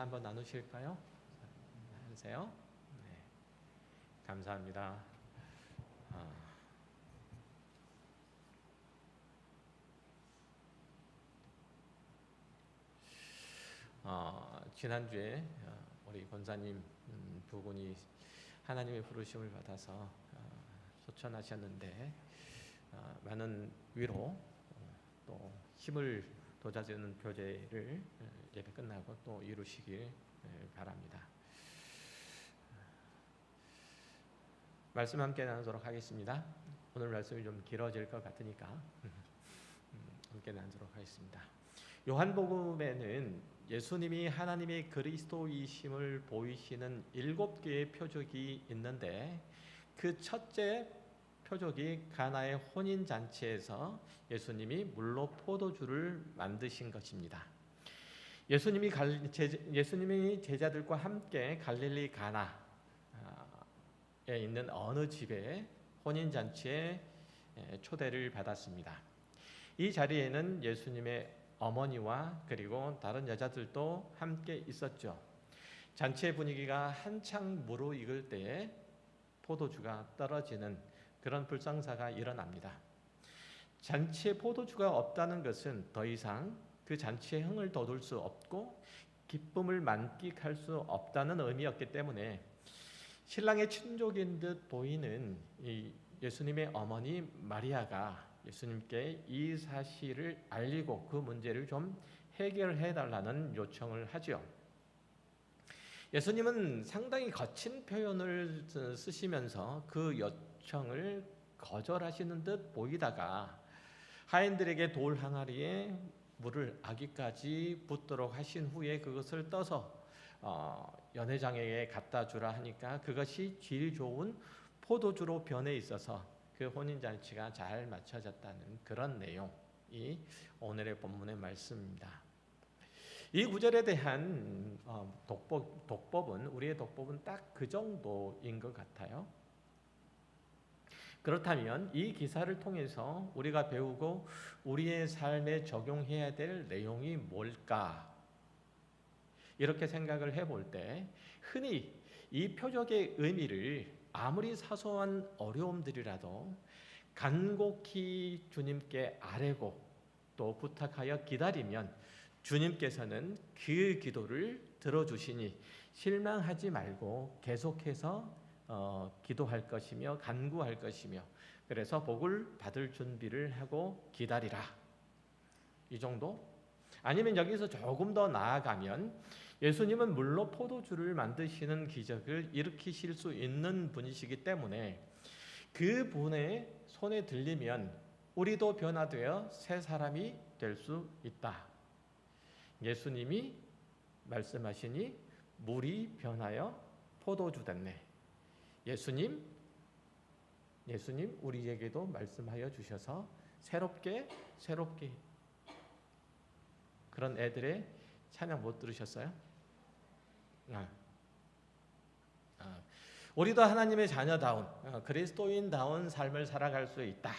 한번 나누실까요? 하세요. 네, 감사합니다. 지난주에 우리 권사님 두 분이 하나님의 부르심을 받아서 소천하셨는데 많은 위로 또 힘을 돋아주는 교제를 예배 끝나고 또 이루시길 바랍니다. 말씀 함께 나누도록 하겠습니다. 오늘 말씀이 좀 길어질 것 같으니까 함께 나누도록 하겠습니다. 요한복음에는 예수님이 하나님의 그리스도이심을 보이시는 7개의 표적이 있는데 그 첫째 표적이 가나의 혼인잔치에서 예수님이 물로 포도주를 만드신 것입니다. 예수님이 제자들과 함께 갈릴리 가나에 있는 어느 집에 혼인잔치에 초대를 받았습니다. 이 자리에는 예수님의 어머니와 그리고 다른 여자들도 함께 있었죠. 잔치의 분위기가 한창 무르익을 때에 포도주가 떨어지는 그런 불상사가 일어납니다. 잔치에 포도주가 없다는 것은 더 이상 그 잔치의 흥을 돋울 수 없고 기쁨을 만끽할 수 없다는 의미였기 때문에 신랑의 친족인 듯 보이는 이 예수님의 어머니 마리아가 예수님께 이 사실을 알리고 그 문제를 좀 해결해 달라는 요청을 하죠. 예수님은 상당히 거친 표현을 쓰시면서 그 요청을 거절하시는 듯 보이다가 하인들에게 돌 항아리에 물을 아기까지 붓도록 하신 후에 그것을 떠서 연회장에게 갖다 주라 하니까 그것이 질 좋은 포도주로 변해 있어서 그 혼인잔치가 잘 맞춰졌다는 그런 내용이 오늘의 본문의 말씀입니다. 이 구절에 대한 독법은 우리의 독법은 딱 그 정도인 것 같아요. 그렇다면 이 기사를 통해서 우리가 배우고 우리의 삶에 적용해야 될 내용이 뭘까? 이렇게 생각을 해볼 때 흔히 이 표적의 의미를 아무리 사소한 어려움들이라도 간곡히 주님께 아뢰고 또 부탁하여 기다리면 주님께서는 그 기도를 들어주시니 실망하지 말고 계속해서 기도할 것이며 간구할 것이며 그래서 복을 받을 준비를 하고 기다리라. 이 정도? 아니면 여기서 조금 더 나아가면 예수님은 물로 포도주를 만드시는 기적을 일으키실 수 있는 분이시기 때문에 그 분의 손에 들리면 우리도 변화되어 새 사람이 될 수 있다. 예수님이 말씀하시니 물이 변하여 포도주 됐네. 예수님 우리에게도 말씀하여 주셔서 새롭게 그런 애들의 찬양 못 들으셨어요? 우리도 하나님의 자녀다운 그리스도인다운 삶을 살아갈 수 있다.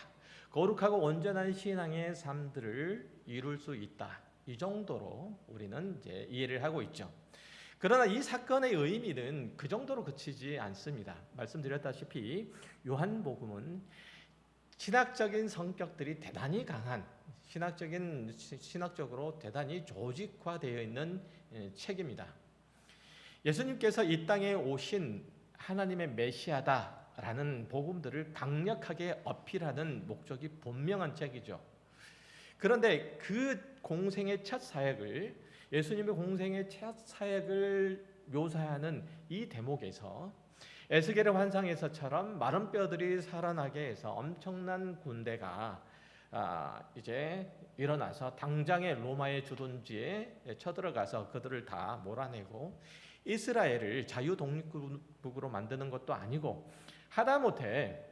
거룩하고 온전한 신앙의 삶들을 이룰 수 있다. 이 정도로 우리는 이제 이해를 하고 있죠. 그러나 이 사건의 의미는 그 정도로 그치지 않습니다. 말씀드렸다시피 요한복음은 신학적인 성격들이 대단히 강한 신학적으로 대단히 조직화되어 있는 책입니다. 예수님께서 이 땅에 오신 하나님의 메시아다라는 복음들을 강력하게 어필하는 목적이 분명한 책이죠. 그런데 그 공생의 첫 사역을 예수님의 공생의 첫 사역을 묘사하는 이 대목에서 에스겔의 환상에서처럼 마른 뼈들이 살아나게 해서 엄청난 군대가 이제 일어나서 당장에 로마의 주둔지에 쳐들어가서 그들을 다 몰아내고 이스라엘을 자유 독립국으로 만드는 것도 아니고 하다못해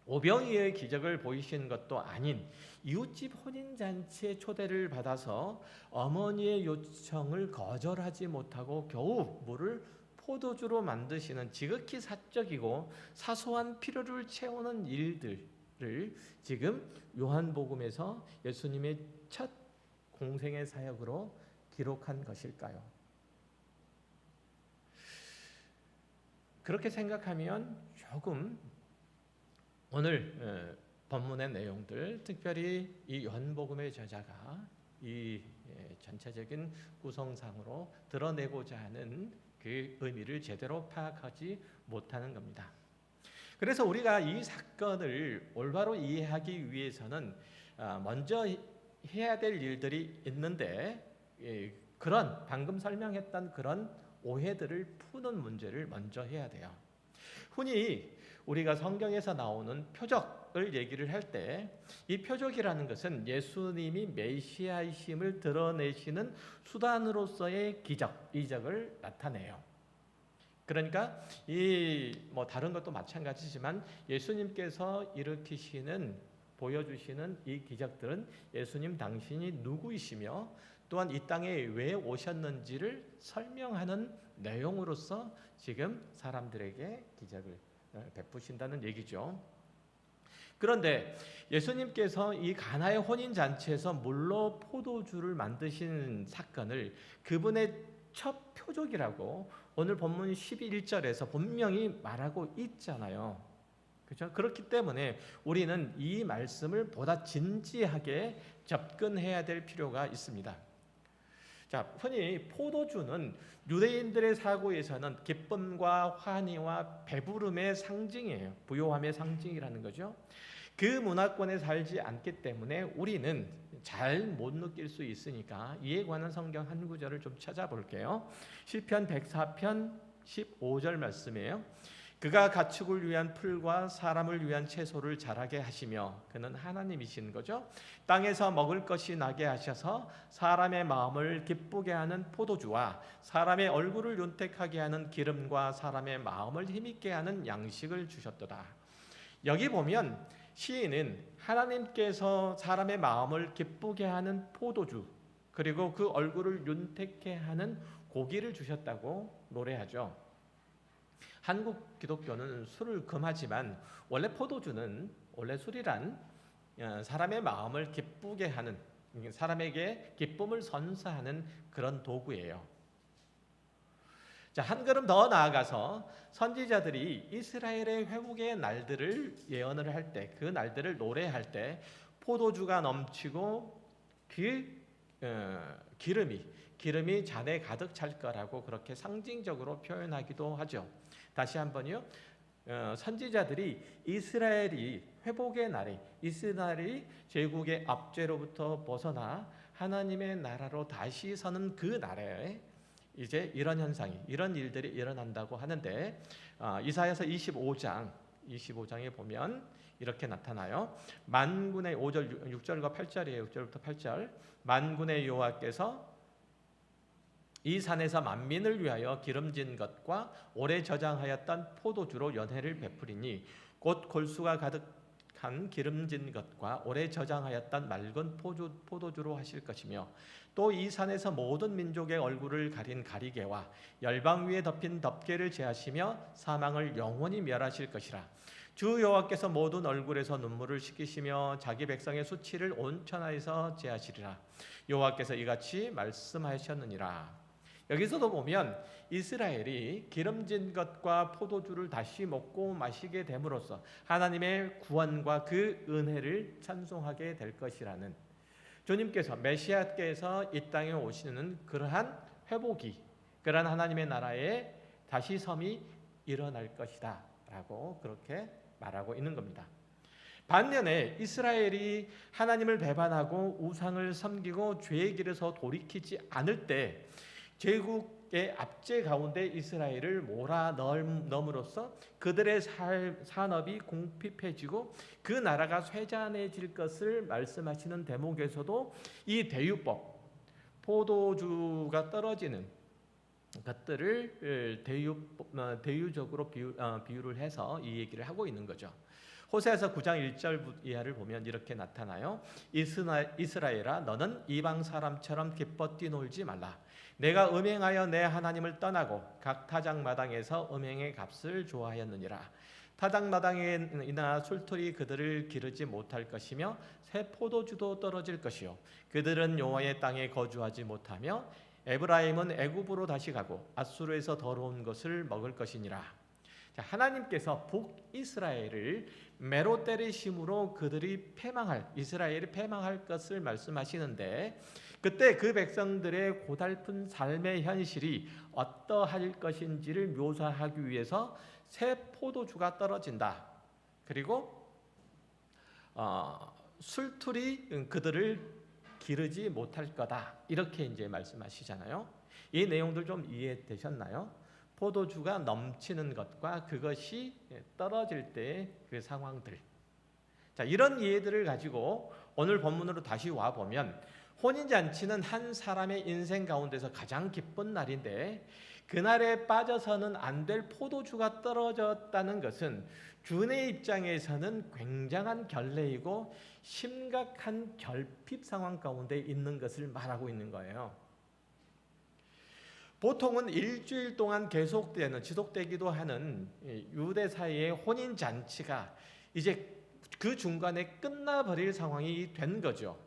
오병이의 기적을 보이신 것도 아닌 이웃집 혼인잔치의 초대를 받아서 어머니의 요청을 거절하지 못하고 겨우 물을 포도주로 만드시는 지극히 사적이고 사소한 필요를 채우는 일들을 지금 요한복음에서 예수님의 첫 공생의 사역으로 기록한 것일까요? 그렇게 생각하면 조금 오늘 본문의 내용들, 특별히 이 요한복음의 저자가 이 전체적인 구성상으로 드러내고자 하는 그 의미를 제대로 파악하지 못하는 겁니다. 그래서 우리가 이 사건을 올바로 이해하기 위해서는 먼저 해야 될 일들이 있는데, 그런 방금 설명했던 그런 오해들을 푸는 문제를 먼저 해야 돼요. 흔히 우리가 성경에서 나오는 표적을 얘기를 할 때 이 표적이라는 것은 예수님이 메시아이심을 드러내시는 수단으로서의 기적, 이적을 나타내요. 그러니까 다른 것도 마찬가지지만 예수님께서 보여주시는 이 기적들은 예수님 당신이 누구이시며 또한 이 땅에 왜 오셨는지를 설명하는 내용으로서 지금 사람들에게 기적을 베푸신다는 얘기죠. 그런데 예수님께서 이 가나의 혼인잔치에서 물로 포도주를 만드신 사건을 그분의 첫 표적이라고 오늘 본문 11절에서 분명히 말하고 있잖아요. 그렇죠? 그렇기 때문에 우리는 이 말씀을 보다 진지하게 접근해야 될 필요가 있습니다. 자, 흔히 포도주는 유대인들의 사고에서는 기쁨과 환희와 배부름의 상징이에요. 부요함의 상징이라는 거죠. 그 문화권에 살지 않기 때문에 우리는 잘 못 느낄 수 있으니까 이에 관한 성경 한 구절을 좀 찾아볼게요. 시편 104편 15절 말씀이에요. 그가 가축을 위한 풀과 사람을 위한 채소를 자라게 하시며, 그는 하나님이신 거죠. 땅에서 먹을 것이 나게 하셔서 사람의 마음을 기쁘게 하는 포도주와 사람의 얼굴을 윤택하게 하는 기름과 사람의 마음을 힘있게 하는 양식을 주셨도다. 여기 보면 시인은 하나님께서 사람의 마음을 기쁘게 하는 포도주, 그리고 그 얼굴을 윤택케 하는 고기를 주셨다고 노래하죠. 한국 기독교는 술을 금하지만 원래 포도주는, 원래 술이란 사람의 마음을 기쁘게 하는, 사람에게 기쁨을 선사하는 그런 도구예요. 자, 한 걸음 더 나아가서 선지자들이 이스라엘의 회복의 날들을 예언을 할 때, 그 날들을 노래할 때 포도주가 넘치고 그 기름이 잔에 가득 찰 거라고 그렇게 상징적으로 표현하기도 하죠. 다시 한번요. 선지자들이 이스라엘이 회복의 날에, 이스라엘이 제국의 압제로부터 벗어나 하나님의 나라로 다시 서는 그 날에 이제 이런 현상이, 이런 일들이 일어난다고 하는데, 이사야서 25장에 보면 이렇게 나타나요. 만군의 6절과 8절이에요. 6절부터 8절. 만군의 여호와께서 이 산에서 만민을 위하여 기름진 것과 오래 저장하였던 포도주로 연회를 베푸리니, 곧 골수가 가득한 기름진 것과 오래 저장하였던 맑은 포도주로 하실 것이며, 또 이 산에서 모든 민족의 얼굴을 가린 가리개와 열방 위에 덮인 덮개를 제하시며 사망을 영원히 멸하실 것이라. 주 여호와께서 모든 얼굴에서 눈물을 씻기시며 자기 백성의 수치를 온천하에서 제하시리라. 여호와께서 이같이 말씀하셨느니라. 여기서도 보면 이스라엘이 기름진 것과 포도주를 다시 먹고 마시게 됨으로써 하나님의 구원과 그 은혜를 찬송하게 될 것이라는, 주님께서, 메시아께서 이 땅에 오시는 그러한 회복이, 그러한 하나님의 나라의 다시 섬이 일어날 것이다 라고 그렇게 말하고 있는 겁니다. 반면에 이스라엘이 하나님을 배반하고 우상을 섬기고 죄의 길에서 돌이키지 않을 때 제국의 압제 가운데 이스라엘을 몰아넣음으로써 그들의 산업이 궁핍해지고 그 나라가 쇠잔해질 것을 말씀하시는 대목에서도 이 대유법, 포도주가 떨어지는 것들을 대유적으로 비유를 해서 이 얘기를 하고 있는 거죠. 호세아서 9장 1절 이하를 보면 이렇게 나타나요. 이스라엘아, 너는 이방 사람처럼 기뻐 뛰놀지 말라. 내가 음행하여 내 하나님을 떠나고 각 타작마당에서 음행의 값을 좋아하였느니라. 타작마당이나 술틀이 그들을 기르지 못할 것이며 새 포도주도 떨어질 것이요, 그들은 여호와의 땅에 거주하지 못하며 에브라임은 애굽으로 다시 가고 아수르에서 더러운 것을 먹을 것이니라. 하나님께서 북이스라엘을 메로 때리심으로 그들이 패망할, 이스라엘이 패망할 것을 말씀하시는데, 그때 그 백성들의 고달픈 삶의 현실이 어떠할 것인지를 묘사하기 위해서 새 포도주가 떨어진다. 그리고 술툴이 그들을 기르지 못할 거다. 이렇게 이제 말씀하시잖아요. 이 내용들 좀 이해되셨나요? 포도주가 넘치는 것과 그것이 떨어질 때의 그 상황들. 자, 이런 이해들을 가지고 오늘 본문으로 다시 와 보면, 혼인잔치는 한 사람의 인생 가운데서 가장 기쁜 날인데, 그날에 빠져서는 안 될 포도주가 떨어졌다는 것은 주인의 입장에서는 굉장한 결례이고 심각한 결핍 상황 가운데 있는 것을 말하고 있는 거예요. 보통은 일주일 동안 지속되기도 하는 유대사이의 혼인잔치가 이제 그 중간에 끝나버릴 상황이 된 거죠.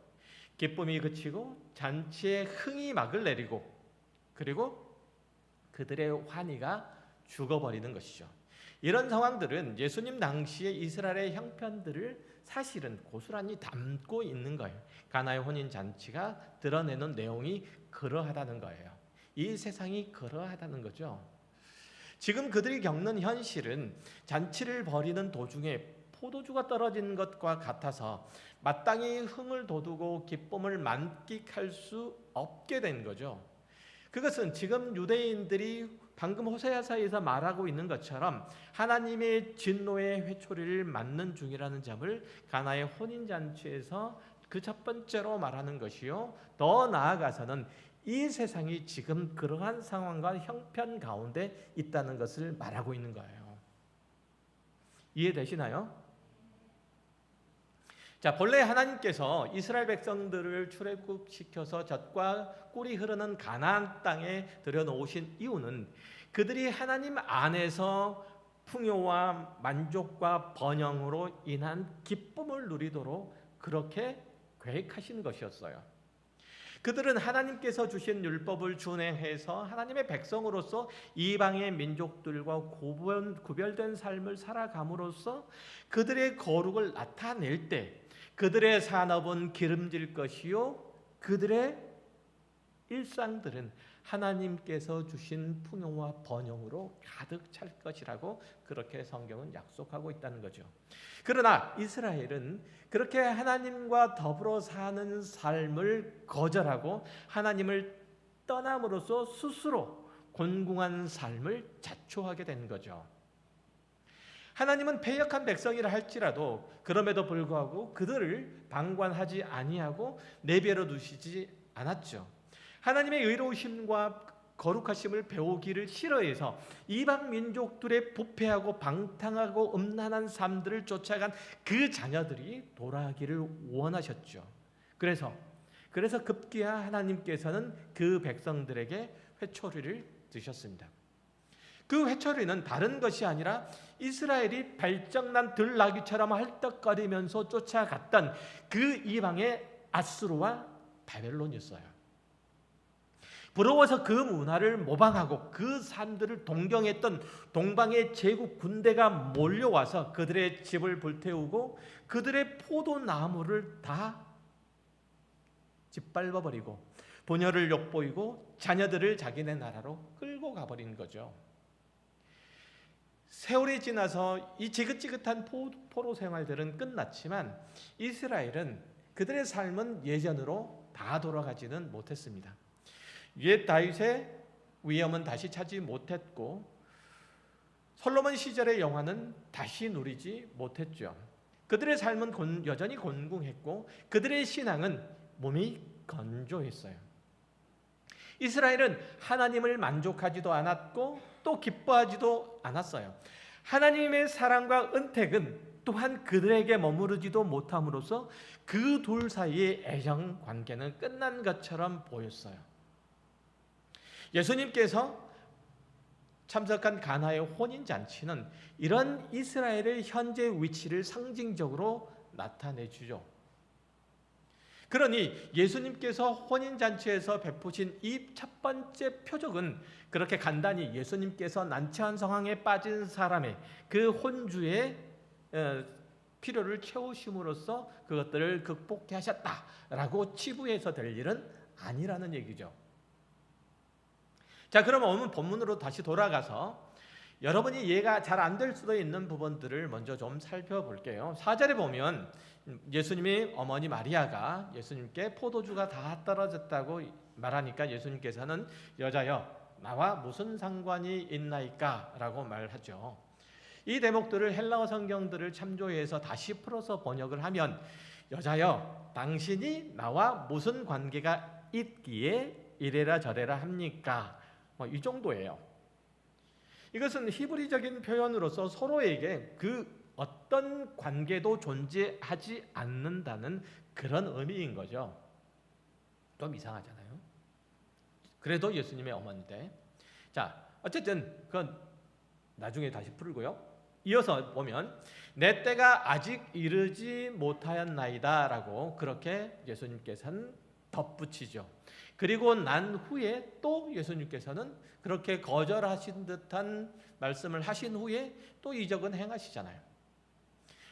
기쁨이 그치고 잔치의 흥이 막을 내리고, 그리고 그들의 환희가 죽어버리는 것이죠. 이런 상황들은 예수님 당시의 이스라엘의 형편들을 사실은 고스란히 담고 있는 거예요. 가나의 혼인잔치가 드러내는 내용이 그러하다는 거예요. 이 세상이 그러하다는 거죠. 지금 그들이 겪는 현실은 잔치를 벌이는 도중에 포도주가 떨어진 것과 같아서 마땅히 흥을 돋우고 기쁨을 만끽할 수 없게 된 거죠. 그것은 지금 유대인들이 방금 호세아서에서 말하고 있는 것처럼 하나님의 진노의 회초리를 맞는 중이라는 점을 가나의 혼인잔치에서 그 첫 번째로 말하는 것이요, 더 나아가서는 이 세상이 지금 그러한 상황과 형편 가운데 있다는 것을 말하고 있는 거예요. 이해되시나요? 자, 본래 하나님께서 이스라엘 백성들을 출애굽시켜서 젖과 꿀이 흐르는 가나안 땅에 들여놓으신 이유는 그들이 하나님 안에서 풍요와 만족과 번영으로 인한 기쁨을 누리도록 그렇게 계획하신 것이었어요. 그들은 하나님께서 주신 율법을 준행해서 하나님의 백성으로서 이방의 민족들과 구별된 삶을 살아감으로써 그들의 거룩을 나타낼 때 그들의 산업은 기름질 것이요, 그들의 일상들은 하나님께서 주신 풍요와 번영으로 가득 찰 것이라고 그렇게 성경은 약속하고 있다는 거죠. 그러나 이스라엘은 그렇게 하나님과 더불어 사는 삶을 거절하고 하나님을 떠남으로써 스스로 곤궁한 삶을 자초하게 된 거죠. 하나님은 패역한 백성이라 할지라도 그럼에도 불구하고 그들을 방관하지 아니하고 내버려 두시지 않았죠. 하나님의 의로우심과 거룩하심을 배우기를 싫어해서 이방 민족들의 부패하고 방탕하고 음란한 삶들을 쫓아간 그 자녀들이 돌아가기를 원하셨죠. 그래서 급기야 하나님께서는 그 백성들에게 회초리를 드셨습니다. 그 회초리는 다른 것이 아니라 이스라엘이 발정난 들나귀처럼 헐떡거리면서 쫓아갔던 그 이방의 아수르와 바벨론이었어요. 부러워서 그 문화를 모방하고 그 사람들을 동경했던 동방의 제국 군대가 몰려와서 그들의 집을 불태우고 그들의 포도나무를 다 짓밟아버리고 부녀를 욕보이고 자녀들을 자기네 나라로 끌고 가버린 거죠. 세월이 지나서 이 지긋지긋한 포로 생활들은 끝났지만 이스라엘은 그들의 삶은 예전으로 다 돌아가지는 못했습니다. 옛 다윗의 위엄은 다시 찾지 못했고 솔로몬 시절의 영화는 다시 누리지 못했죠. 그들의 삶은 여전히 곤궁했고 그들의 신앙은 몸이 건조했어요. 이스라엘은 하나님을 만족하지도 않았고 또 기뻐하지도 않았어요. 하나님의 사랑과 은택은 또한 그들에게 머무르지도 못함으로써 그 둘 사이의 애정 관계는 끝난 것처럼 보였어요. 예수님께서 참석한 가나의 혼인잔치는 이런 이스라엘의 현재 위치를 상징적으로 나타내 주죠. 그러니 예수님께서 혼인잔치에서 베푸신 이 첫 번째 표적은 그렇게 간단히 예수님께서 난처한 상황에 빠진 사람의 그 혼주의 필요를 채우심으로써 그것들을 극복해 하셨다라고 치부해서 될 일은 아니라는 얘기죠. 자, 그러면 오늘 본문으로 다시 돌아가서 여러분이 이해가 잘 안 될 수도 있는 부분들을 먼저 좀 살펴볼게요. 4절에 보면 예수님의 어머니 마리아가 예수님께 포도주가 다 떨어졌다고 말하니까 예수님께서는 여자여 나와 무슨 상관이 있나이까 라고 말하죠. 이 대목들을 헬라어 성경들을 참조해서 다시 풀어서 번역을 하면 여자여 당신이 나와 무슨 관계가 있기에 이래라 저래라 합니까? 이 정도예요. 이것은 히브리적인 표현으로서 서로에게 그 어떤 관계도 존재하지 않는다는 그런 의미인 거죠. 좀 이상하잖아요. 그래도 예수님의 어머니인데. 자, 어쨌든 그건 나중에 다시 풀고요. 이어서 보면 내 때가 아직 이르지 못하였나이다 라고 그렇게 예수님께서는 덧붙이죠. 그리고 난 후에 또 예수님께서는 그렇게 거절하신 듯한 말씀을 하신 후에 또 이적은 행하시잖아요.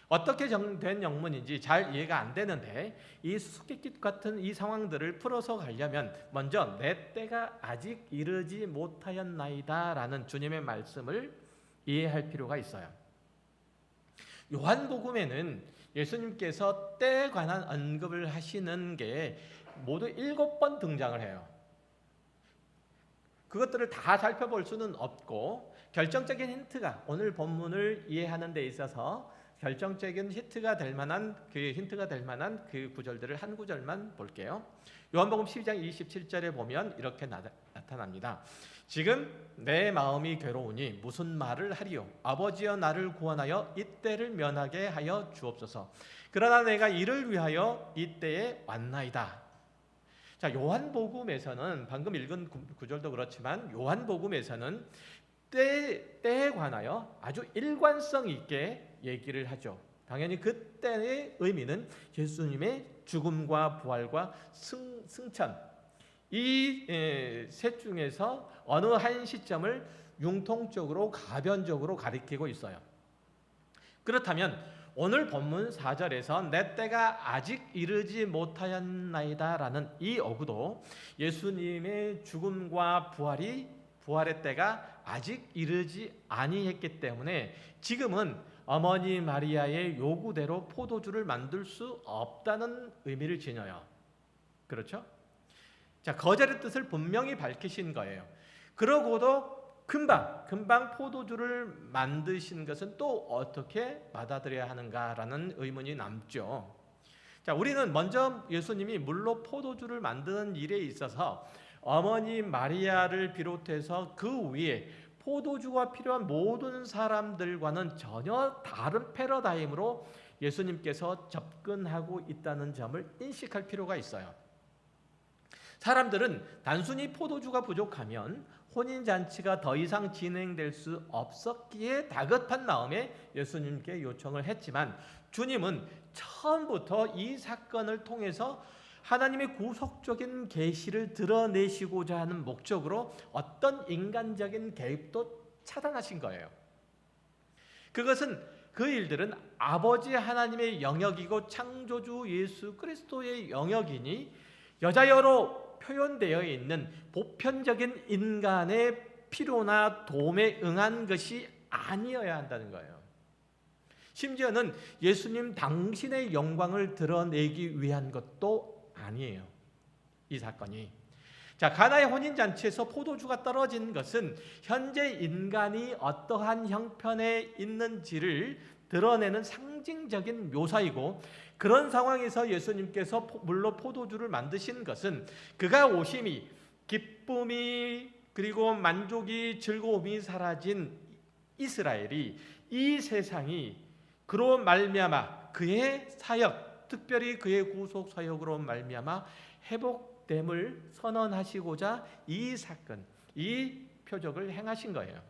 어떻게 된 영문인지 잘 이해가 안 되는데 이 수수께끼 같은 이 상황들을 풀어서 가려면 먼저 내 때가 아직 이르지 못하였나이다 라는 주님의 말씀을 이해할 필요가 있어요. 요한복음에는 예수님께서 때에 관한 언급을 하시는 게 모두 7번 등장을 해요. 그것들을 다 살펴볼 수는 없고 결정적인 힌트가 오늘 본문을 이해하는 데 있어서 결정적인 힌트가 될 만한 그 구절들을 한 구절만 볼게요. 요한복음 12장 27절에 보면 이렇게 나타납니다. 지금 내 마음이 괴로우니 무슨 말을 하리요? 아버지여 나를 구원하여 이때를 면하게 하여 주옵소서. 그러나 내가 이를 위하여 이때에 왔나이다. 자, 요한복음에서는 방금 읽은 구절도 그렇지만 요한복음에서는 때에 관하여 아주 일관성 있게 얘기를 하죠. 당연히 그때의 의미는 예수님의 죽음과 부활과 승천 이 셋 중에서 어느 한 시점을 융통적으로 가변적으로 가리키고 있어요. 그렇다면 오늘 본문 4절에서 내 때가 아직 이르지 못하였나이다 라는 이 어구도 예수님의 죽음과 부활의 때가 아직 이르지 아니했기 때문에 지금은 어머니 마리아의 요구대로 포도주를 만들 수 없다는 의미를 지녀요. 그렇죠? 자, 거절의 뜻을 분명히 밝히신 거예요. 그러고도 금방 포도주를 만드신 것은 또 어떻게 받아들여야 하는가라는 의문이 남죠. 자, 우리는 먼저 예수님이 물로 포도주를 만드는 일에 있어서 어머니 마리아를 비롯해서 그 위에 포도주가 필요한 모든 사람들과는 전혀 다른 패러다임으로 예수님께서 접근하고 있다는 점을 인식할 필요가 있어요. 사람들은 단순히 포도주가 부족하면 혼인잔치가 더 이상 진행될 수 없었기에 다급한 마음에 예수님께 요청을 했지만 주님은 처음부터 이 사건을 통해서 하나님의 구속적인 계시를 드러내시고자 하는 목적으로 어떤 인간적인 개입도 차단하신 거예요. 그것은 그 일들은 아버지 하나님의 영역이고 창조주 예수 그리스도의 영역이니 여자여로 표현되어 있는 보편적인 인간의 필요나 도움에 응한 것이 아니어야 한다는 거예요. 심지어는 예수님 당신의 영광을 드러내기 위한 것도 아니에요. 이 사건이. 자, 가나의 혼인잔치에서 포도주가 떨어진 것은 현재 인간이 어떠한 형편에 있는지를 드러내는 상징적인 묘사이고 그런 상황에서 예수님께서 물로 포도주를 만드신 것은 그가 오심이 기쁨이 그리고 만족이 즐거움이 사라진 이스라엘이 이 세상이 그로 말미암아 그의 사역 특별히 그의 구속 사역으로 말미암아 회복됨을 선언하시고자 이 사건 이 표적을 행하신 거예요.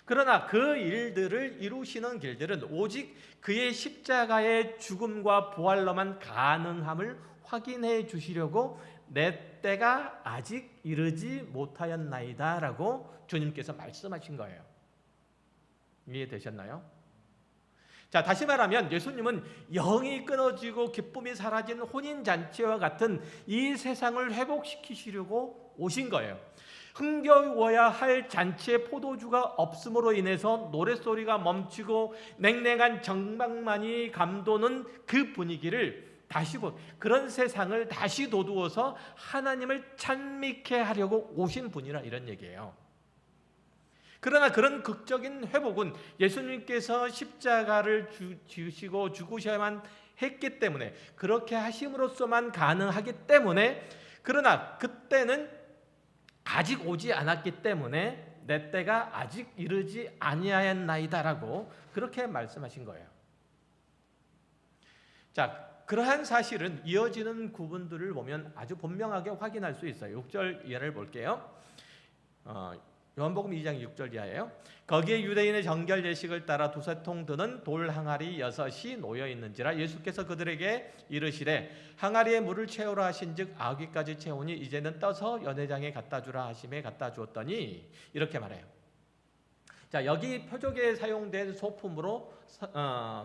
그러나 그 일들을 이루시는 길들은 오직 그의 십자가의 죽음과 부활로만 가능함을 확인해 주시려고 내 때가 아직 이르지 못하였나이다 라고 주님께서 말씀하신 거예요. 이해되셨나요? 자, 다시 말하면 예수님은 영이 끊어지고 기쁨이 사라진 혼인잔치와 같은 이 세상을 회복시키시려고 오신 거예요. 흥겨워야 할 잔치의 포도주가 없음으로 인해서 노랫소리가 멈추고 냉랭한 정막만이 감도는 그 분위기를 다시 그런 세상을 다시 도두어서 하나님을 찬미케 하려고 오신 분이라 이런 얘기예요. 그러나 그런 극적인 회복은 예수님께서 십자가를 지으시고 죽으셔야만 했기 때문에, 그렇게 하심으로써만 가능하기 때문에, 그러나 그때는 아직 오지 않았기 때문에 내 때가 아직 이르지 아니하였나이다라고 그렇게 말씀하신 거예요. 자, 그러한 사실은 이어지는 구분들을 보면 아주 분명하게 확인할 수 있어요. 6절 이하를 볼게요. 요한복음 2장 6절 이하예요. 거기에 유대인의 정결 예식을 따라 두세 통 드는 돌 항아리 6이 놓여 있는지라 예수께서 그들에게 이르시되 항아리에 물을 채우라 하신즉 아귀까지 채우니 이제는 떠서 연회장에 갖다 주라 하심에 갖다 주었더니, 이렇게 말해요. 자, 여기 표적에 사용된 소품으로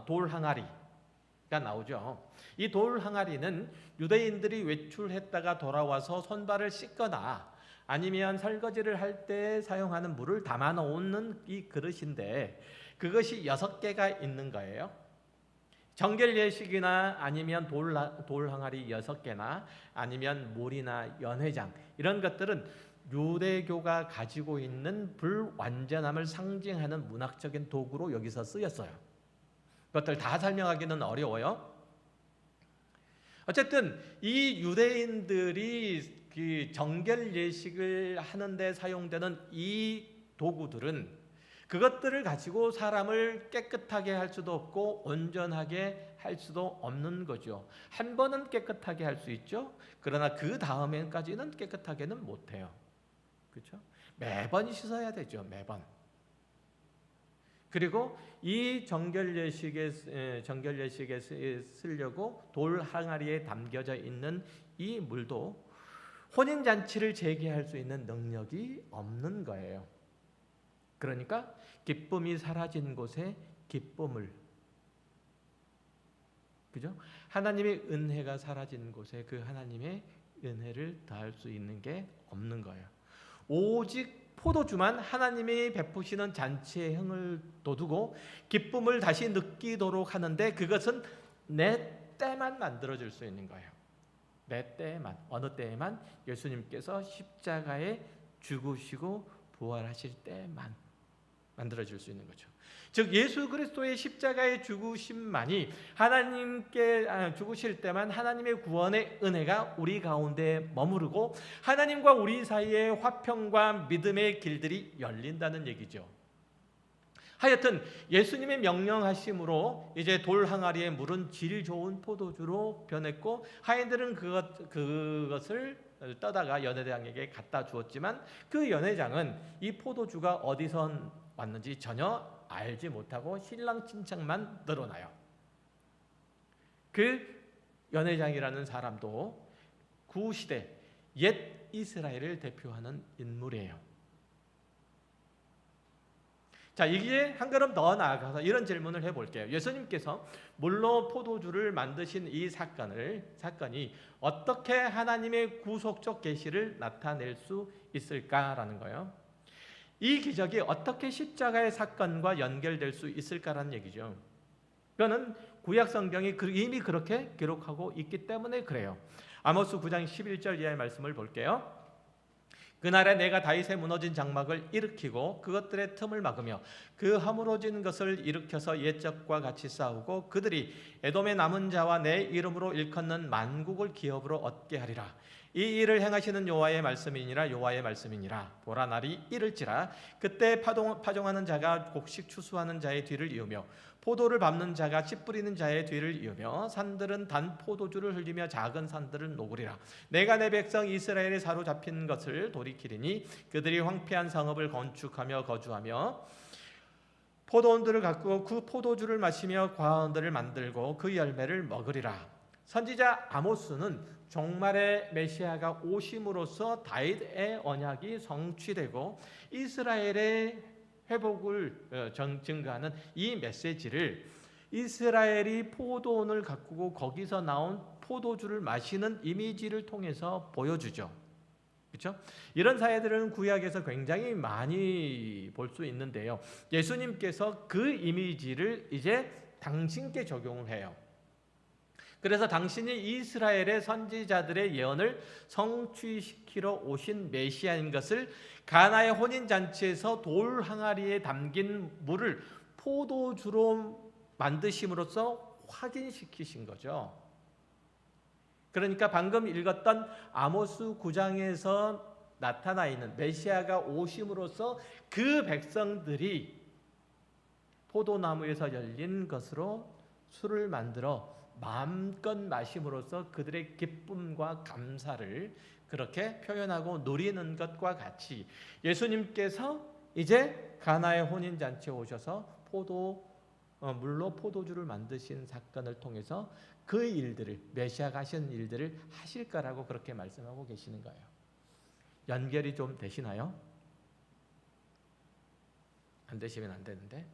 돌 항아리가 나오죠. 이 돌 항아리는 유대인들이 외출했다가 돌아와서 손발을 씻거나 아니면 설거지를 할 때 사용하는 물을 담아 놓는 이 그릇인데, 그것이 6개가 있는 거예요. 정결 예식이나 아니면 돌 항아리 6개나 아니면 물이나 연회장, 이런 것들은 유대교가 가지고 있는 불완전함을 상징하는 문학적인 도구로 여기서 쓰였어요. 그것들 다 설명하기는 어려워요. 어쨌든 이 유대인들이 그 정결 예식을 하는데 사용되는 이 도구들은 그것들을 가지고 사람을 깨끗하게 할 수도 없고 온전하게 할 수도 없는 거죠. 한 번은 깨끗하게 할 수 있죠. 그러나 그 다음에까지는 깨끗하게는 못해요. 그렇죠? 매번 씻어야 되죠. 매번. 그리고 이 정결 예식에 쓰려고 돌 항아리에 담겨져 있는 이 물도 혼인잔치를 재개할 수 있는 능력이 없는 거예요. 그러니까 기쁨이 사라진 곳에 기쁨을, 그죠? 하나님의 은혜가 사라진 곳에 그 하나님의 은혜를 더할 수 있는 게 없는 거예요. 오직 포도주만 하나님이 베푸시는 잔치의 흥을 돋우고 기쁨을 다시 느끼도록 하는데, 그것은 내 때만 만들어질 수 있는 거예요. 내 때에만, 어느 때에만? 예수님께서 십자가에 죽으시고 부활하실 때만 만들어질 수 있는 거죠. 즉 예수 그리스도의 십자가의 죽으심만이, 하나님께 죽으실 때만 하나님의 구원의 은혜가 우리 가운데 머무르고 하나님과 우리 사이의 화평과 믿음의 길들이 열린다는 얘기죠. 하여튼 예수님의 명령하심으로 이제 돌 항아리의 물은 질 좋은 포도주로 변했고 하인들은 그것을 떠다가 연회장에게 갖다 주었지만 그 연회장은 이 포도주가 어디서 왔는지 전혀 알지 못하고 신랑 친척만 늘어나요. 그 연회장이라는 사람도 구시대 옛 이스라엘을 대표하는 인물이에요. 자, 이게 한 걸음 더 나아가서 이런 질문을 해볼게요. 예수님께서 물로 포도주를 만드신 이 사건이 어떻게 하나님의 구속적 계시를 나타낼 수 있을까라는 거예요. 이 기적이 어떻게 십자가의 사건과 연결될 수 있을까라는 얘기죠. 그거는 구약 성경이 이미 그렇게 기록하고 있기 때문에 그래요. 아모스 9장 11절 이하의 말씀을 볼게요. 그날에 내가 다윗의 무너진 장막을 일으키고 그것들의 틈을 막으며 그 허물어진 것을 일으켜서 옛적과 같이 싸우고 그들이 에돔의 남은 자와 내 이름으로 일컫는 만국을 기업으로 얻게 하리라. 이 일을 행하시는 여호와의 말씀이니라. 보라, 날이 이를지라. 그때 파종하는 자가 곡식 추수하는 자의 뒤를 이으며 포도를 밟는 자가 씨 뿌리는 자의 뒤를 이으며 산들은 단 포도주를 흘리며 작은 산들은 녹으리라. 내가 내 백성 이스라엘에 사로잡힌 것을 돌이키리니 그들이 황폐한 성읍을 건축하며 거주하며 포도원들을 가꾸고 그 포도주를 마시며 과원들을 만들고 그 열매를 먹으리라. 선지자 아모스는 종말의 메시아가 오심으로써 다윗의 언약이 성취되고 이스라엘의 회복을 증거하는 이 메시지를 이스라엘이 포도원을 가꾸고 거기서 나온 포도주를 마시는 이미지를 통해서 보여주죠. 그렇죠? 이런 사례들은 구약에서 굉장히 많이 볼 수 있는데요. 예수님께서 그 이미지를 이제 당신께 적용을 해요. 그래서 당신이 이스라엘의 선지자들의 예언을 성취시키러 오신 메시아인 것을 가나의 혼인잔치에서 돌 항아리에 담긴 물을 포도주로 만드심으로써 확인시키신 거죠. 그러니까 방금 읽었던 아모스 9장에서 나타나 있는 메시아가 오심으로써 그 백성들이 포도나무에서 열린 것으로 술을 만들어 마음껏 마심으로써 그들의 기쁨과 감사를 그렇게 표현하고 누리는 것과 같이 예수님께서 이제 가나의 혼인잔치에 오셔서 물로 포도주를 만드신 사건을 통해서 그 일들을 메시아가 하신 일들을 하실 거라고 그렇게 말씀하고 계시는 거예요. 연결이 좀 되시나요? 안 되시면 안 되는데.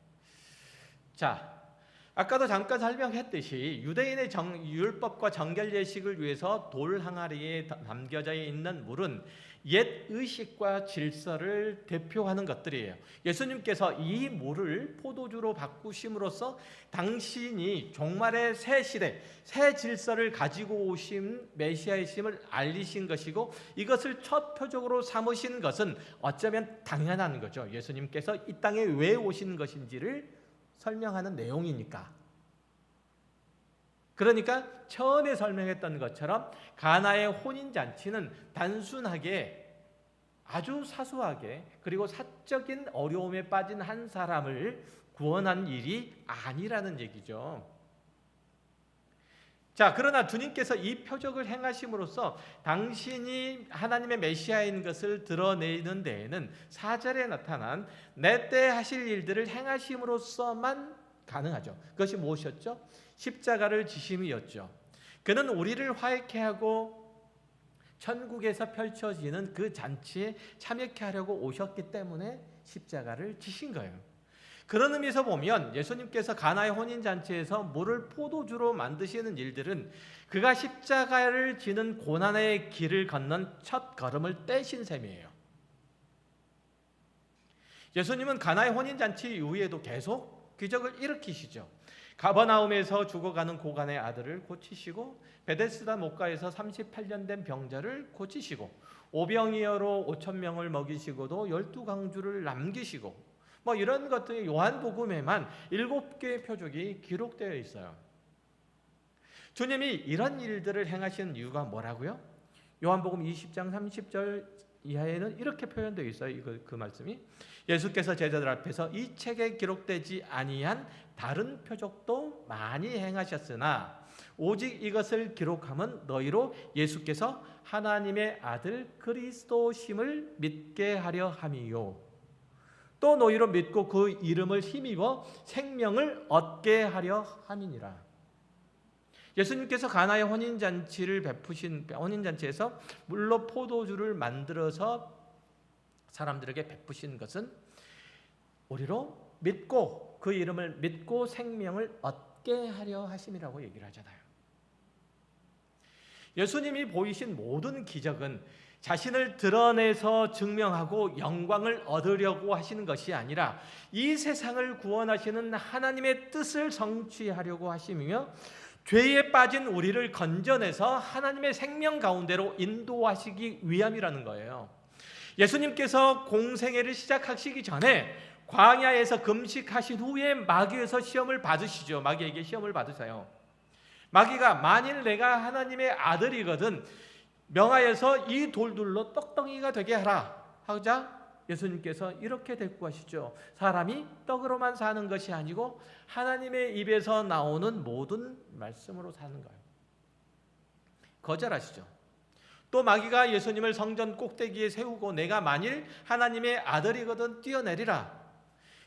자, 아까도 잠깐 설명했듯이 유대인의 율법과 정결 예식을 위해서 돌 항아리에 담겨져 있는 물은 옛 의식과 질서를 대표하는 것들이에요. 예수님께서 이 물을 포도주로 바꾸심으로써 당신이 종말의 새 시대, 새 질서를 가지고 오신 메시아이심을 알리신 것이고 이것을 첫 표적으로 삼으신 것은 어쩌면 당연한 거죠. 예수님께서 이 땅에 왜 오신 것인지를 설명하는 내용이니까. 그러니까 처음에 설명했던 것처럼 가나의 혼인잔치는 단순하게 아주 사소하게 그리고 사적인 어려움에 빠진 한 사람을 구원한 일이 아니라는 얘기죠. 자, 그러나 주님께서 이 표적을 행하심으로써 당신이 하나님의 메시아인 것을 드러내는 데에는 4절에 나타난 내 때 하실 일들을 행하심으로써만 가능하죠. 그것이 무엇이었죠? 십자가를 지심이었죠. 그는 우리를 화해케 하고 천국에서 펼쳐지는 그 잔치에 참여케 하려고 오셨기 때문에 십자가를 지신 거예요. 그런 의미에서 보면 예수님께서 가나의 혼인잔치에서 물을 포도주로 만드시는 일들은 그가 십자가를 지는 고난의 길을 걷는 첫 걸음을 떼신 셈이에요. 예수님은 가나의 혼인잔치 이후에도 계속 기적을 일으키시죠. 가버나움에서 죽어가는 고간의 아들을 고치시고 베데스다 목가에서 38년 된 병자를 고치시고 오병이어로 5,000명을 먹이시고도 12강주를 남기시고 이런 것들이 요한복음에만 7개의 표적이 기록되어 있어요. 주님이 이런 일들을 행하시는 이유가 뭐라고요? 요한복음 20장 30절 이하에는 이렇게 표현되어 있어요. 그 말씀이 예수께서 제자들 앞에서 이 책에 기록되지 아니한 다른 표적도 많이 행하셨으나 오직 이것을 기록함은 너희로 예수께서 하나님의 아들 그리스도심을 믿게 하려 함이요 또 너희로 믿고 그 이름을 힘입어 생명을 얻게 하려 함이니라. 예수님께서 가나의 혼인잔치에서 물로 포도주를 만들어서 사람들에게 베푸신 것은 우리로 믿고 그 이름을 믿고 생명을 얻게 하려 하심이라고 얘기를 하잖아요. 예수님이 보이신 모든 기적은 자신을 드러내서 증명하고 영광을 얻으려고 하시는 것이 아니라 이 세상을 구원하시는 하나님의 뜻을 성취하려고 하시며 죄에 빠진 우리를 건져내서 하나님의 생명 가운데로 인도하시기 위함이라는 거예요. 예수님께서 공생애를 시작하시기 전에 광야에서 금식하신 후에 마귀에서 시험을 받으시죠. 마귀에게 시험을 받으세요. 마귀가 만일 내가 하나님의 아들이거든 명하여서 이 돌들로 떡덩이가 되게 하라 하자 예수님께서 이렇게 대꾸하시죠. 사람이 떡으로만 사는 것이 아니고 하나님의 입에서 나오는 모든 말씀으로 사는 거예요. 거절하시죠. 또 마귀가 예수님을 성전 꼭대기에 세우고 내가 만일 하나님의 아들이거든 뛰어내리라.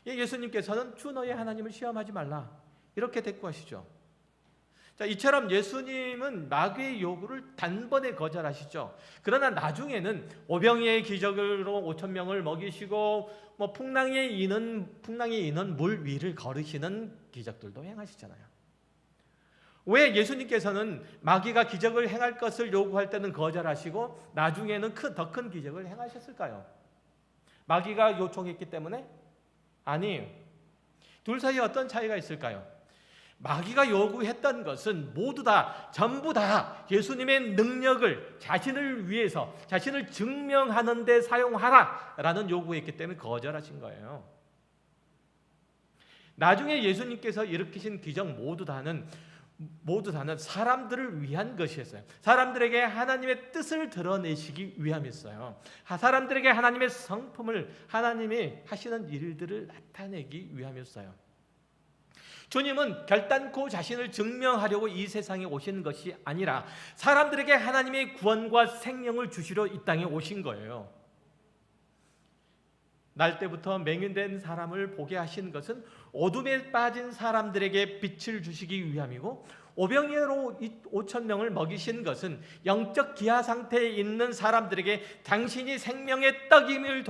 예수님께서는 주 너의 하나님을 시험하지 말라 이렇게 대꾸하시죠. 자, 이처럼 예수님은 마귀의 요구를 단번에 거절하시죠. 그러나 나중에는 오병이의 기적으로 5천 명을 먹이시고 풍랑에 이는 물 위를 걸으시는 기적들도 행하시잖아요. 왜 예수님께서는 마귀가 기적을 행할 것을 요구할 때는 거절하시고 나중에는 더 큰 기적을 행하셨을까요? 마귀가 요청했기 때문에? 아니에요. 둘 사이에 어떤 차이가 있을까요? 마귀가 요구했던 것은 전부 다 예수님의 능력을 자신을 위해서, 자신을 증명하는 데 사용하라라는 요구했기 때문에 거절하신 거예요. 나중에 예수님께서 일으키신 기적 모두 다는 사람들을 위한 것이었어요. 사람들에게 하나님의 뜻을 드러내시기 위함이었어요. 사람들에게 하나님의 성품을, 하나님이 하시는 일들을 나타내기 위함이었어요. 주님은 결단코 자신을 증명하려고 이 세상에 오신 것이 아니라 사람들에게 하나님의 구원과 생명을 주시러 이 땅에 오신 거예요. 날 때부터 맹인된 사람을 보게 하신 것은 어둠에 빠진 사람들에게 빛을 주시기 위함이고, 오병이어로 5천 명을 먹이신 것은 영적 기아 상태에 있는 사람들에게 당신이 생명의 떡임을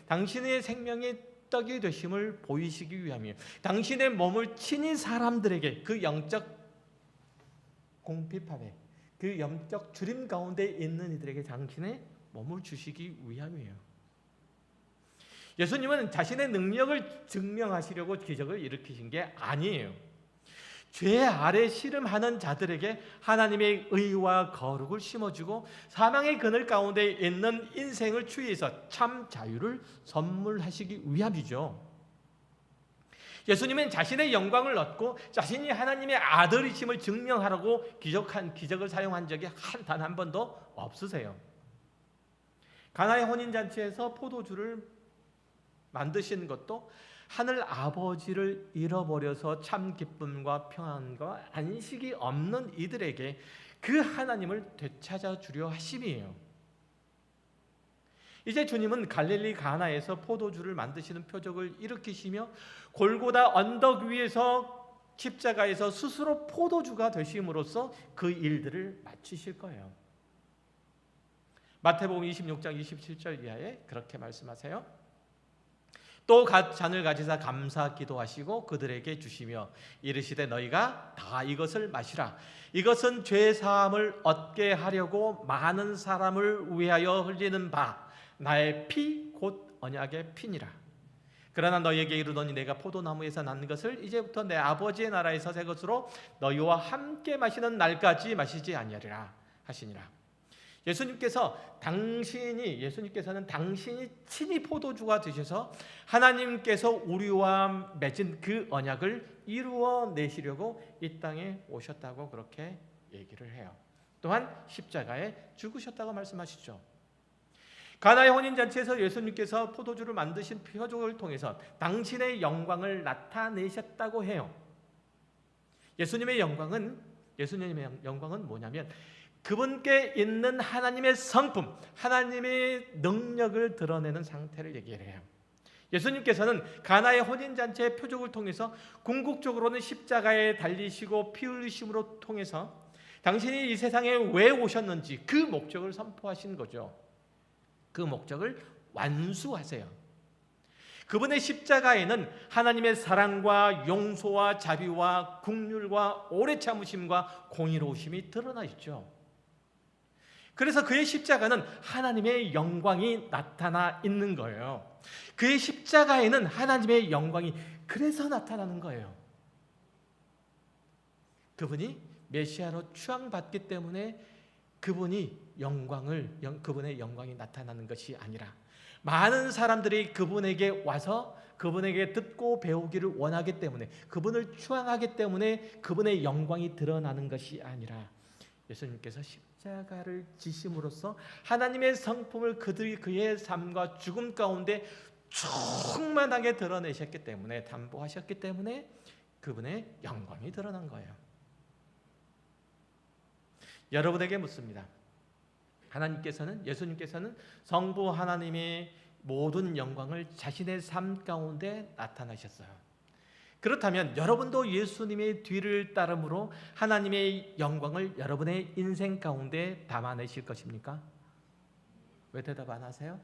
당신의 생명의 떡이 되심을 보이시기 위함이에요. 당신의 몸을 친히 사람들에게 그 영적 공핍함에, 그 영적 주림 가운데 있는 이들에게 당신의 몸을 주시기 위함이에요. 예수님은 자신의 능력을 증명하시려고 기적을 일으키신 게 아니에요. 죄 아래 씨름하는 자들에게 하나님의 의와 거룩을 심어주고 사망의 그늘 가운데 있는 인생을 추위에서 참 자유를 선물하시기 위함이죠. 예수님은 자신의 영광을 얻고 자신이 하나님의 아들이심을 증명하라고 기적을 사용한 적이 단 한 번도 없으세요. 가나의 혼인잔치에서 포도주를 만드신 것도 하늘 아버지를 잃어버려서 참 기쁨과 평안과 안식이 없는 이들에게 그 하나님을 되찾아 주려 하심이에요. 이제 주님은 갈릴리 가나에서 포도주를 만드시는 표적을 일으키시며 골고다 언덕 위에서 십자가에서 스스로 포도주가 되심으로써 그 일들을 마치실 거예요. 마태복음 26장 27절 이하에 그렇게 말씀하세요. 또 잔을 가지사 감사 기도하시고 그들에게 주시며 이르시되 너희가 다 이것을 마시라. 이것은 죄 사함을 얻게 하려고 많은 사람을 위하여 흘리는 바 나의 피 곧 언약의 피니라. 그러나 너희에게 이르노니 내가 포도나무에서 난 것을 이제부터 내 아버지의 나라에서 새 것으로 너희와 함께 마시는 날까지 마시지 아니하리라 하시니라. 예수님께서는 당신이 친히 포도주가 되셔서 하나님께서 우리와 맺은 그 언약을 이루어내시려고 이 땅에 오셨다고 그렇게 얘기를 해요. 또한 십자가에 죽으셨다고 말씀하시죠. 가나의 혼인잔치에서 예수님께서 포도주를 만드신 표적을 통해서 당신의 영광을 나타내셨다고 해요. 예수님의 영광은 뭐냐면 그분께 있는 하나님의 성품, 하나님의 능력을 드러내는 상태를 얘기해요. 예수님께서는 가나의 혼인잔치의 표적을 통해서 궁극적으로는 십자가에 달리시고 피 흘리심으로 통해서 당신이 이 세상에 왜 오셨는지 그 목적을 선포하신 거죠. 그 목적을 완수하세요. 그분의 십자가에는 하나님의 사랑과 용서와 자비와 긍휼과 오래 참으심과 공의로우심이 드러나 있죠. 그래서 그의 십자가는 하나님의 영광이 나타나 있는 거예요. 그의 십자가에는 하나님의 영광이 그래서 나타나는 거예요. 그분이 메시아로 추앙받기 때문에 그분의 영광이 나타나는 것이 아니라 많은 사람들이 그분에게 와서 그분에게 듣고 배우기를 원하기 때문에 그분을 추앙하기 때문에 그분의 영광이 드러나는 것이 아니라 예수님께서 십자가를 지심으로써 하나님의 성품을 그의 삶과 죽음 가운데 충만하게 드러내셨기 때문에 담보하셨기 때문에 그분의 영광이 드러난 거예요. 여러분에게 묻습니다. 예수님께서는 성부 하나님의 모든 영광을 자신의 삶 가운데 나타나셨어요. 그렇다면 여러분도 예수님의 뒤를 따름으로 하나님의 영광을 여러분의 인생 가운데 담아내실 것입니까? 왜 대답 안 하세요?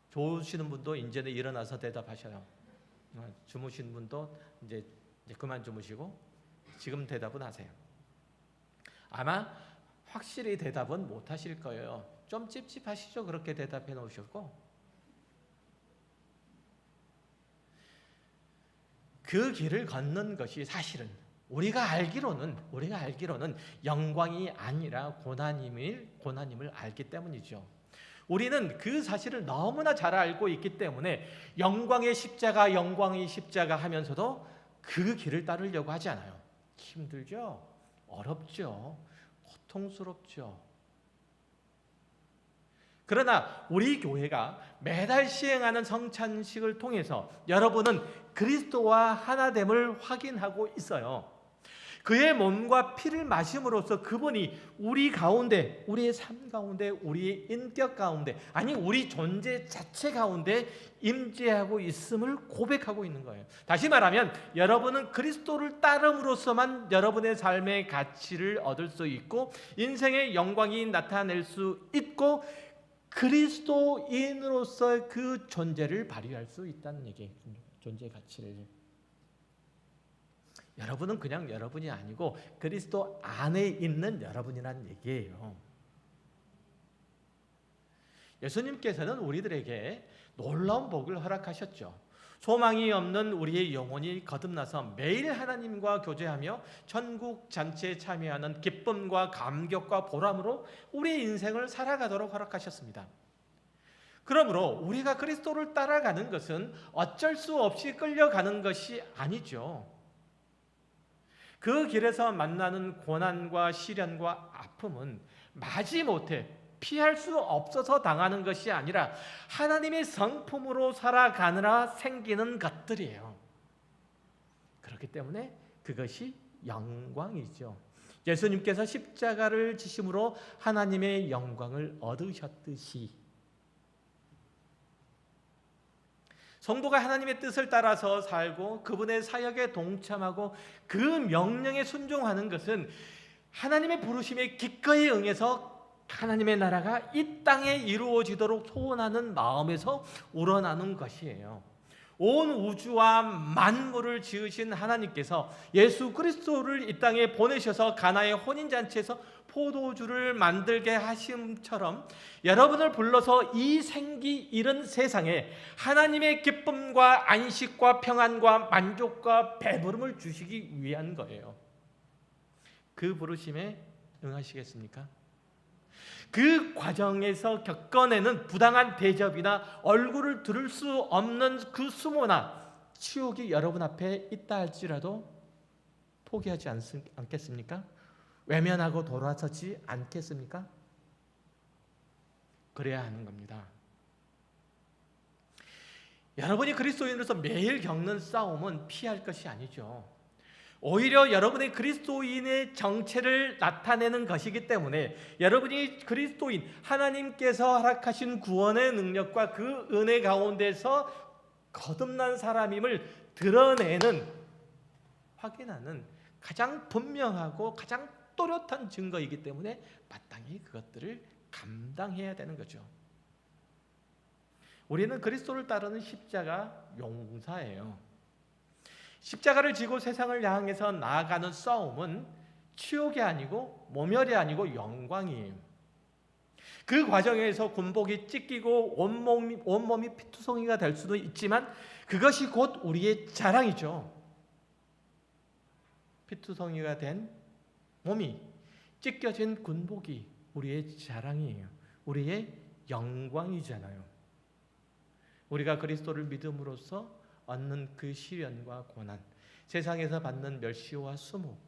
좋으시는 분도 이제는 일어나서 대답하셔요. 주무신 분도 이제 그만 주무시고 지금 대답은 하세요. 아마 확실히 대답은 못 하실 거예요. 좀 찝찝하시죠? 그렇게 대답해 놓으셨고. 그 길을 걷는 것이 사실은 우리가 알기로는 영광이 아니라 고난임을 알기 때문이죠. 우리는 그 사실을 너무나 잘 알고 있기 때문에 영광의 십자가 하면서도 그 길을 따르려고 하지 않아요. 힘들죠? 어렵죠? 고통스럽죠? 그러나 우리 교회가 매달 시행하는 성찬식을 통해서 여러분은 그리스도와 하나됨을 확인하고 있어요. 그의 몸과 피를 마심으로써 그분이 우리 가운데, 우리의 삶 가운데, 우리의 인격 가운데, 아니 우리 존재 자체 가운데 임재하고 있음을 고백하고 있는 거예요. 다시 말하면 여러분은 그리스도를 따름으로써만 여러분의 삶의 가치를 얻을 수 있고 인생의 영광이 나타낼 수 있고 그리스도인으로서 그 존재를 발휘할 수 있다는 얘기예요. 존재의 가치를. 여러분은 그냥 여러분이 아니고 그리스도 안에 있는 여러분이라는 얘기예요. 예수님께서는 우리들에게 놀라운 복을 허락하셨죠. 소망이 없는 우리의 영혼이 거듭나서 매일 하나님과 교제하며 천국 잔치에 참여하는 기쁨과 감격과 보람으로 우리의 인생을 살아가도록 허락하셨습니다. 그러므로 우리가 그리스도를 따라가는 것은 어쩔 수 없이 끌려가는 것이 아니죠. 그 길에서 만나는 고난과 시련과 아픔은 마지못해 피할 수 없어서 당하는 것이 아니라 하나님의 성품으로 살아가느라 생기는 것들이에요. 그렇기 때문에 그것이 영광이죠. 예수님께서 십자가를 지심으로 하나님의 영광을 얻으셨듯이 성도가 하나님의 뜻을 따라서 살고 그분의 사역에 동참하고 그 명령에 순종하는 것은 하나님의 부르심에 기꺼이 응해서 하나님의 나라가 이 땅에 이루어지도록 소원하는 마음에서 우러나는 것이에요. 온 우주와 만물을 지으신 하나님께서 예수 그리스도를 이 땅에 보내셔서 가나의 혼인잔치에서 포도주를 만들게 하심처럼 여러분을 불러서 이 생기 잃은 세상에 하나님의 기쁨과 안식과 평안과 만족과 배부름을 주시기 위한 거예요. 그 부르심에 응하시겠습니까? 그 과정에서 겪어내는 부당한 대접이나 얼굴을 들을 수 없는 그 수모나 치욕이 여러분 앞에 있다 할지라도 포기하지 않겠습니까? 외면하고 돌아서지 않겠습니까? 그래야 하는 겁니다. 여러분이 그리스도인으로서 매일 겪는 싸움은 피할 것이 아니죠. 오히려 여러분의 그리스도인의 정체를 나타내는 것이기 때문에 여러분이 그리스도인, 하나님께서 허락하신 구원의 능력과 그 은혜 가운데서 거듭난 사람임을 드러내는, 확인하는 가장 분명하고 가장 또렷한 증거이기 때문에 마땅히 그것들을 감당해야 되는 거죠. 우리는 그리스도를 따르는 십자가 용사예요. 십자가를 지고 세상을 향해서 나아가는 싸움은 치욕이 아니고 모멸이 아니고 영광이에요. 그 과정에서 군복이 찢기고 온몸이 피투성이가 될 수도 있지만 그것이 곧 우리의 자랑이죠. 피투성이가 된 몸이 찢겨진 군복이 우리의 자랑이에요. 우리의 영광이잖아요. 우리가 그리스도를 믿음으로써 얻는 그 시련과 고난, 세상에서 받는 멸시와 수모,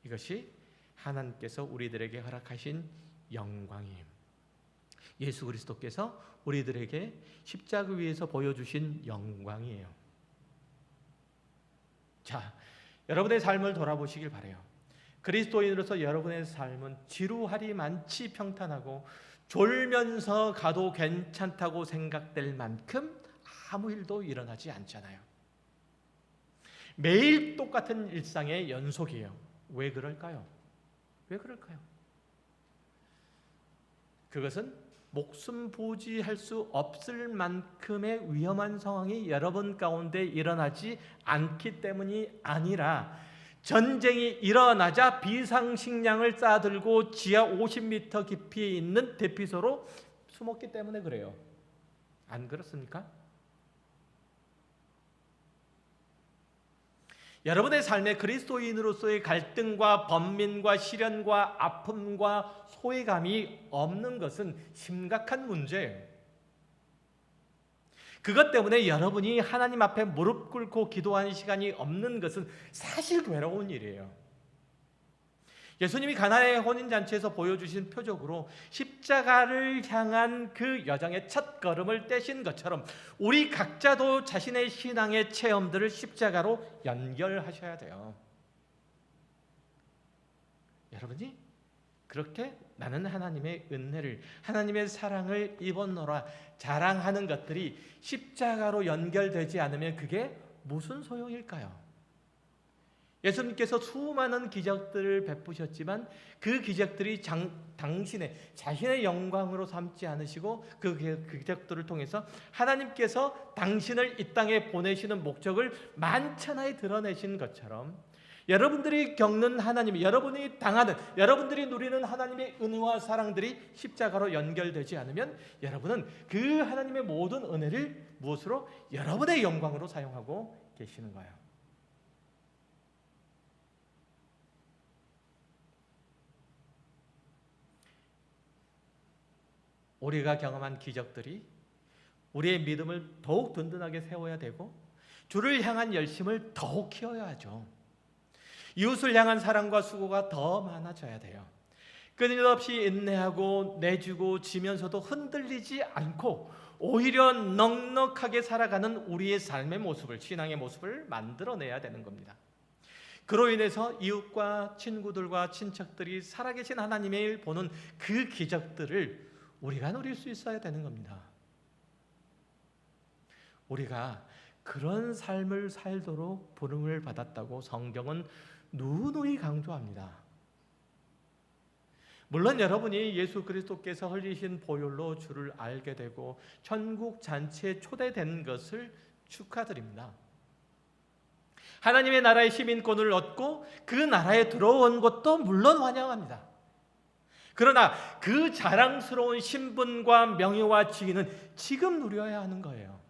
이것이 하나님께서 우리들에게 허락하신 영광이에요. 예수 그리스도께서 우리들에게 십자가 위에서 보여주신 영광이에요. 자, 여러분의 삶을 돌아보시길 바라요. 그리스도인으로서 여러분의 삶은 지루하리만치 평탄하고 졸면서 가도 괜찮다고 생각될 만큼 아무 일도 일어나지 않잖아요. 매일 똑같은 일상의 연속이에요. 왜 그럴까요? 왜 그럴까요? 그것은 목숨 부지할 수 없을 만큼의 위험한 상황이 여러분 가운데 일어나지 않기 때문이 아니라 전쟁이 일어나자 비상식량을 싸들고 지하 50m 깊이에 있는 대피소로 숨었기 때문에 그래요. 안 그렇습니까? 여러분의 삶에 그리스도인으로서의 갈등과 번민과 시련과 아픔과 소외감이 없는 것은 심각한 문제예요. 그것 때문에 여러분이 하나님 앞에 무릎 꿇고 기도하는 시간이 없는 것은 사실 괴로운 일이에요. 예수님이 가나의 혼인잔치에서 보여주신 표적으로 십자가를 향한 그 여정의 첫 걸음을 떼신 것처럼 우리 각자도 자신의 신앙의 체험들을 십자가로 연결하셔야 돼요. 여러분이 그렇게 나는 하나님의 은혜를, 하나님의 사랑을 입었노라 자랑하는 것들이 십자가로 연결되지 않으면 그게 무슨 소용일까요? 예수님께서 수많은 기적들을 베푸셨지만 그 기적들이 당신의 자신의 영광으로 삼지 않으시고 그 기적들을 통해서 하나님께서 당신을 이 땅에 보내시는 목적을 만천하에 드러내신 것처럼 여러분들이 겪는 하나님, 여러분이 당하는, 여러분들이 누리는 하나님의 은혜와 사랑들이 십자가로 연결되지 않으면 여러분은 그 하나님의 모든 은혜를 무엇으로? 여러분의 영광으로 사용하고 계시는 거예요. 우리가 경험한 기적들이 우리의 믿음을 더욱 든든하게 세워야 되고 주를 향한 열심을 더욱 키워야 하죠. 이웃을 향한 사랑과 수고가 더 많아져야 돼요. 끊임없이 인내하고 내주고 지면서도 흔들리지 않고 오히려 넉넉하게 살아가는 우리의 삶의 모습을, 신앙의 모습을 만들어내야 되는 겁니다. 그로 인해서 이웃과 친구들과 친척들이 살아계신 하나님의 일 보는 그 기적들을 우리가 누릴 수 있어야 되는 겁니다. 우리가 그런 삶을 살도록 부름을 받았다고 성경은 누누이 강조합니다. 물론 여러분이 예수 그리스도께서 흘리신 보혈로 주를 알게 되고 천국 잔치에 초대된 것을 축하드립니다. 하나님의 나라의 시민권을 얻고 그 나라에 들어온 것도 물론 환영합니다. 그러나 그 자랑스러운 신분과 명예와 지위는 지금 누려야 하는 거예요.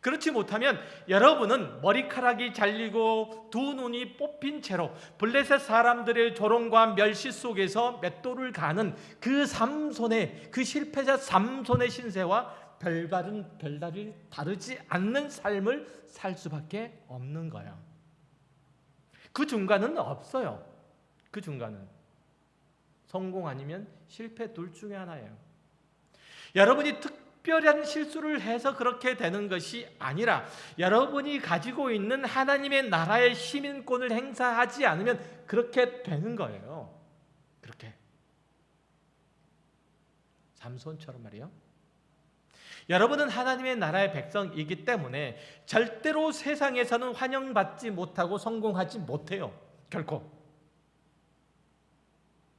그렇지 못하면 여러분은 머리카락이 잘리고 두 눈이 뽑힌 채로 블레셋 사람들의 조롱과 멸시 속에서 맷돌을 가는 그 삼손의, 그 실패자 삼손의 신세와 별다른 다르지 않는 삶을 살 수밖에 없는 거예요. 그 중간은 없어요. 그 중간은 성공 아니면 실패 둘 중에 하나예요. 여러분이 특별한 실수를 해서 그렇게 되는 것이 아니라 여러분이 가지고 있는 하나님의 나라의 시민권을 행사하지 않으면 그렇게 되는 거예요. 그렇게 삼손처럼 말이에요. 여러분은 하나님의 나라의 백성이기 때문에 절대로 세상에서는 환영받지 못하고 성공하지 못해요. 결코.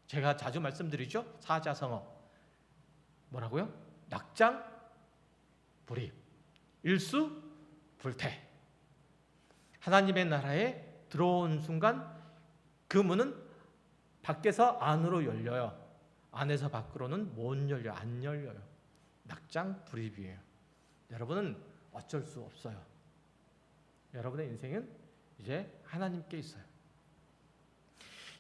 제가 자주 말씀드리죠. 사자성어. 뭐라고요? 낙장, 불입, 일수, 불태. 하나님의 나라에 들어온 순간 그 문은 밖에서 안으로 열려요. 안에서 밖으로는 못 열려, 안 열려요. 낙장, 불입이에요. 여러분은 어쩔 수 없어요. 여러분의 인생은 이제 하나님께 있어요.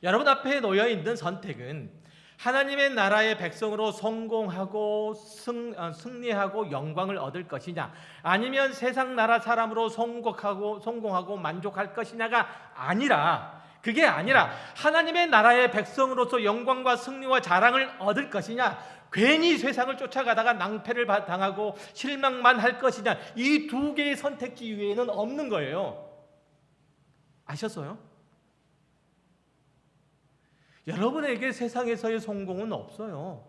여러분 앞에 놓여 있는 선택은 하나님의 나라의 백성으로 성공하고 승리하고 영광을 얻을 것이냐, 아니면 세상 나라 사람으로 성공하고 만족할 것이냐가 아니라, 그게 아니라 하나님의 나라의 백성으로서 영광과 승리와 자랑을 얻을 것이냐, 괜히 세상을 쫓아가다가 낭패를 당하고 실망만 할 것이냐, 이 두 개의 선택지 외에는 없는 거예요. 아셨어요? 여러분에게 세상에서의 성공은 없어요.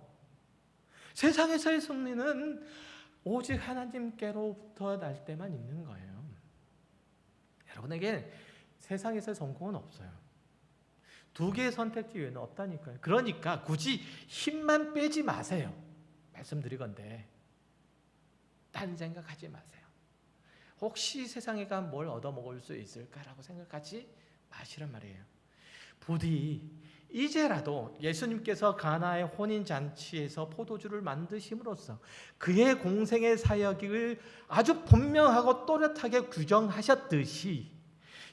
세상에서의 승리는 오직 하나님께로부터 날 때만 있는 거예요. 여러분에게 세상에서의 성공은 없어요. 두 개의 선택지 외에는 없다니까요. 그러니까 굳이 힘만 빼지 마세요. 말씀드리건대 딴 생각하지 마세요. 혹시 세상에 가면 뭘 얻어먹을 수 있을까라고 생각하지 마시란 말이에요. 부디 이제라도 예수님께서 가나의 혼인잔치에서 포도주를 만드심으로써 그의 공생의 사역을 아주 분명하고 또렷하게 규정하셨듯이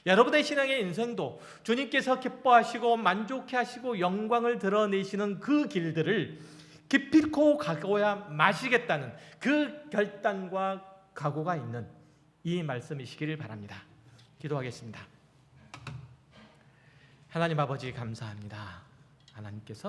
여러분의 신앙의 인생도 주님께서 기뻐하시고 만족해 하시고 영광을 드러내시는 그 길들을 기필코 가고야 마시겠다는 그 결단과 각오가 있는 이 말씀이시기를 바랍니다. 기도하겠습니다. 하나님 아버지 감사합니다. 하나님께서